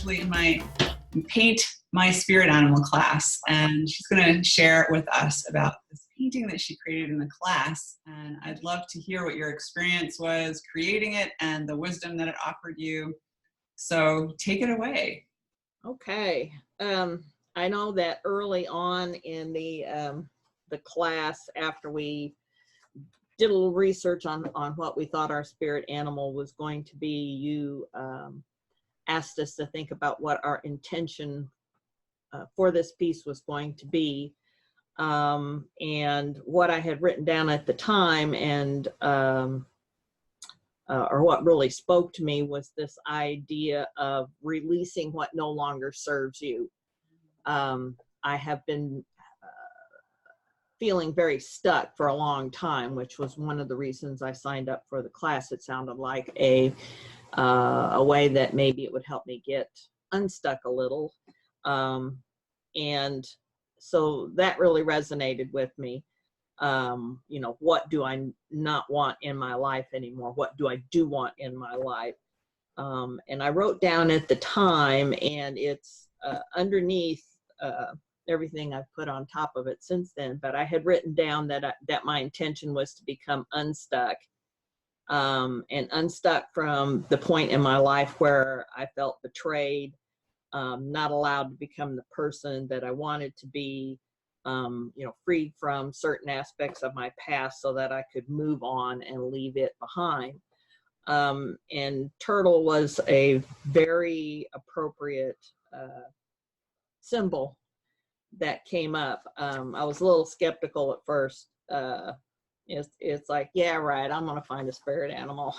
actually in my paint my spirit animal class, and she's going to share with us about this painting that she created in the class. And I'd love to hear what your experience was creating it and the wisdom that it offered you. So take it away. Okay. I know that early on in the class, after we did a little research on what we thought our spirit animal was going to be, you asked us to think about what our intention for this piece was going to be, and what I had written down at the time, and or what really spoke to me was this idea of releasing what no longer serves you. I have been feeling very stuck for a long time, which was one of the reasons I signed up for the class. It sounded like a way that maybe it would help me get unstuck a little. And so that really resonated with me. You know, what do I not want in my life anymore? What do I do want in my life? And I wrote down at the time, and it's underneath everything I've put on top of it since then, but I had written down that my intention was to become unstuck, and unstuck from the point in my life where I felt betrayed, not allowed to become the person that I wanted to be, you know, freed from certain aspects of my past so that I could move on and leave it behind. And turtle was a very appropriate symbol that came up. I was a little skeptical at first. It's like, yeah, right, I'm gonna find a spirit animal.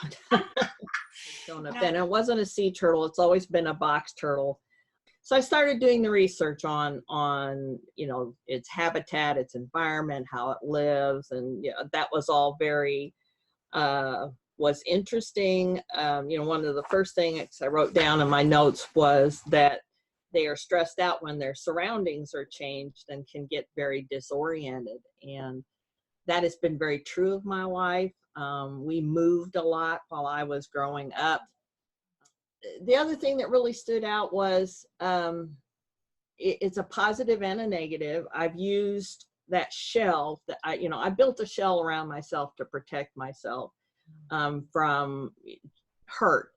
Showing up then. It wasn't a sea turtle, it's always been a box turtle. So I started doing the research on you know, its habitat, its environment, how it lives, and yeah, that was all very was interesting. You know, one of the first things I wrote down in my notes was that they are stressed out when their surroundings are changed and can get very disoriented. And that has been very true of my life. We moved a lot while I was growing up. The other thing that really stood out was it's a positive and a negative. I've used that shell that I built a shell around myself to protect myself from hurt.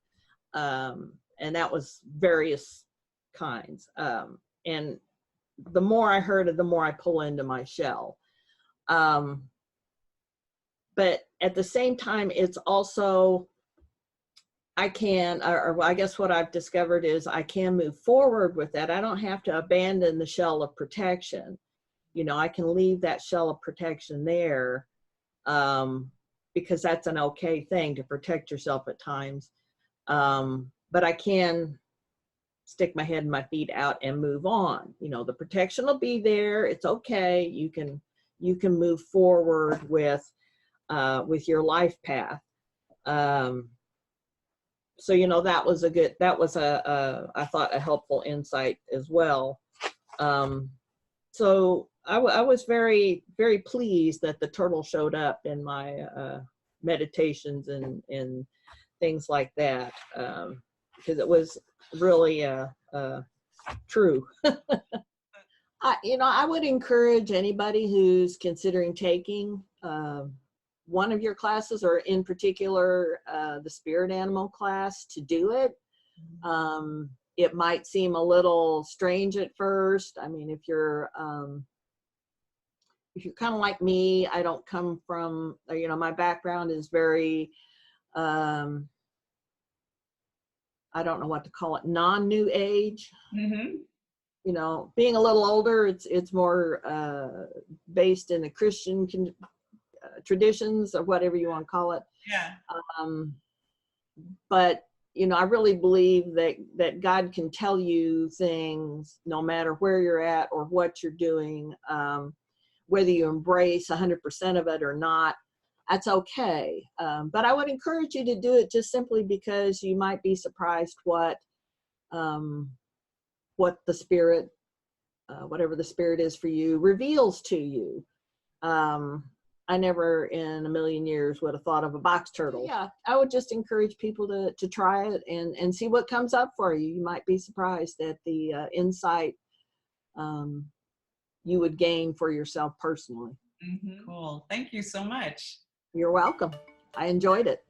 And that was various kinds. And the more I hurt it, the more I pull into my shell. But at the same time, it's also, I can, or I guess what I've discovered is I can move forward with that. I don't have to abandon the shell of protection. You know, I can leave that shell of protection there, because that's an okay thing to protect yourself at times. But I can stick my head and my feet out and move on. You know, the protection will be there. It's okay. You can move forward with your life path. So, you know, that was I thought a helpful insight as well. So I was very, very pleased that the turtle showed up in my meditations and things like that, because it was really true. I would encourage anybody who's considering taking one of your classes, or in particular the spirit animal class, to do it. It might seem a little strange at first. I mean, if you're kind of like me, I don't come from, my background is very, I don't know what to call it, non-new age. Mm-hmm. You know, being a little older, it's more based in the Christian traditions, or whatever you want to call it. Yeah. But I really believe that God can tell you things no matter where you're at or what you're doing, whether you embrace 100% of it or not. That's okay. But I would encourage you to do it just simply because you might be surprised what the spirit, whatever the spirit is for you, reveals to you. I never in a million years would have thought of a box turtle. Yeah, I would just encourage people to try it and see what comes up for you. You might be surprised at the insight you would gain for yourself personally. Cool. Thank you so much. You're welcome. I enjoyed it.